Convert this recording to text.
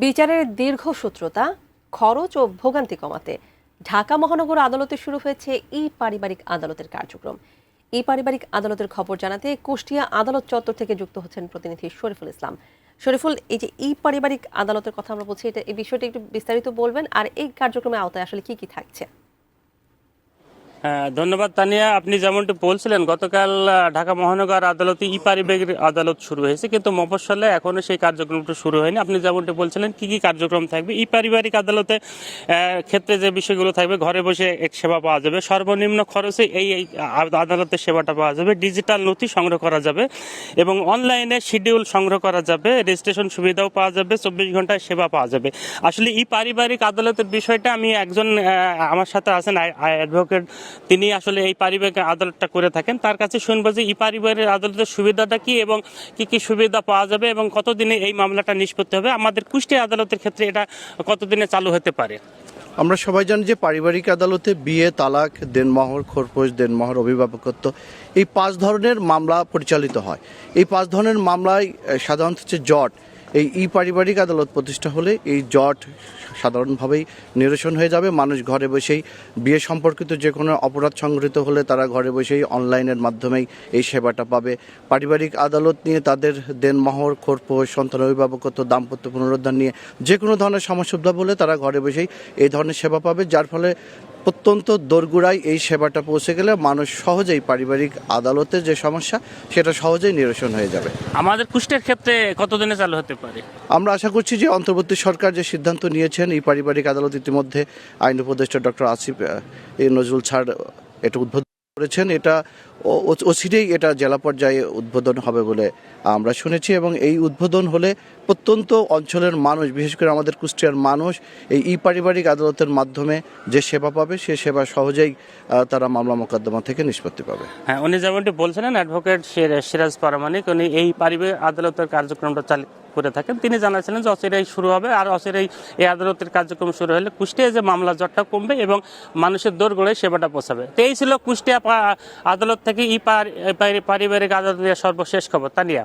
বিচারের দীর্ঘসূত্রতা, খরচ ও ভোগান্তি কমাতে ঢাকা মহানগর আদালতে শুরু হয়েছে ই পারিবারিক আদালতের কার্যক্রম। ই পারিবারিক আদালতের খবর জানাতে কুষ্টিয়া আদালত চত্বর থেকে যুক্ত হচ্ছেন প্রতিনিধি শরীফুল ইসলাম। শরীফুল, এই যে ই পারিবারিক আদালতের কথা আমরা বলছি, এই বিষয়টা একটু বিস্তারিত বলবেন, আর এই কার্যক্রমের আওতায় আসলে কি কি থাকছে? ধন্যবাদ তানিয়া। আপনি যেমনটি বলছিলেন, গতকাল ঢাকা মহানগর আদালতে ই পারিবারিক আদালত শুরু হয়েছে, কিন্তু মফস্বলে এখনো সেই কার্যক্রমটা শুরু হয়নি। আপনি যেমনটি বলছিলেন কি কি কার্যক্রম থাকবে ই পারিবারিক আদালতে ক্ষেত্রে যে বিষয়গুলো থাকবে, ঘরে বসে এক সেবা পাওয়া যাবে, সর্বনিম্ন খরচে এই আদালতের সেবাটা পাওয়া যাবে, ডিজিটাল নথি সংগ্রহ করা যাবে এবং অনলাইনে শিডিউল সংগ্রহ করা যাবে, রেজিস্ট্রেশন সুবিধাও পাওয়া যাবে, 24 ঘন্টায় সেবা পাওয়া যাবে। আসলে ই পারিবারিক আদালতের বিষয়টা আমি একজন আমার সাথে আছেন অ্যাডভোকেট, তিনি আসলে এই পারিবারিক আদালতটা করে থাকেন, তার কাছে শুনবো যে ই পারিবারিক আদালতের সুবিধাটা কি এবং কি কি সুবিধা পাওয়া যাবে এবং কতদিনে এই মামলাটা নিষ্পত্তি হবে। আমাদের কুষ্টিয়া আদালতের ক্ষেত্রে এটা কতদিনে চালু হতে পারে? আমরা সবাই জানি যে পারিবারিক আদালতে বিয়ে, তালাক, দেনমোহর, খোরপোশ, দেনমোহর, অভিভাবকত্ব, এই 5 ধরনের মামলা পরিচালিত হয়। এই 5 ধরনের মামলায় সাধারণত হচ্ছে জট। এই ই পারিবারিক আদালত প্রতিষ্ঠা হলে এই জট সাধারণভাবেই নিরসন হয়ে যাবে। মানুষ ঘরে বসেই বিয়ে সম্পর্কিত যে কোনো অপরাধ সংঘটিত হলে তারা ঘরে বসেই অনলাইনের মাধ্যমেই এই সেবাটা পাবে। পারিবারিক আদালত নিয়ে তাদের দেনমোহর, খোরপোশ, সন্তান অভিভাবকত্ব, দাম্পত্য পুনরুদ্ধার নিয়ে যে কোনো ধরনের সমস্যা বলে তারা ঘরে বসেই এই ধরনের সেবা পাবে, যার ফলে অত্যন্ত দোরগোড়ায় এই সেবাটা পৌঁছে গেলে মানুষ সহজেই পারিবারিক আদালতের যে সমস্যা সেটা সহজেই নিরসন হয়ে যাবে। আমাদের কুষ্টিয়ার ক্ষেত্রে কতদিনে চালু হতে পারে? আমরা আশা করছি যে অন্তর্বর্তী সরকার যে সিদ্ধান্ত নিয়েছেন, এই পারিবারিক আদালত ইতিমধ্যে আইন উপদেষ্টা ডক্টর আসিফ নজরুল ছাড় এটা উদ্বোধন করেছেন, এটা অচিরেই এটা জেলা পর্যায়ে উদ্বোধন হবে বলে আমরা শুনেছি এবং এই উদ্বোধন হলে প্রত্যন্ত অঞ্চলের মানুষ, বিশেষ করে আমাদের কুষ্টিয়ার মানুষ এই ই পারিবারিক আদালতের মাধ্যমে যে সেবা পাবে সে সেবা সহজেই তারা মামলা মোকদ্দমা থেকে নিষ্পত্তি পাবে। হ্যাঁ, উনি যেমনটি বলছিলেন অ্যাডভোকেট সিরাজ পারামানিক, উনি এই পারিবারিক আদালতের কার্যক্রমটা চালু করে থাকেন। তিনি জানাচ্ছিলেন যে অচিরেই শুরু হবে, আর অচিরেই এই আদালতের কার্যক্রম শুরু হলে কুষ্টিয়া যে মামলা জটটা কমবে এবং মানুষের দোরগোড়ায় সেবাটা পৌঁছাবে। তো এই ছিল কুষ্টিয়া আদালত থেকে ই পারিবারিক আদালতের সর্বশেষ খবর। তানিয়া।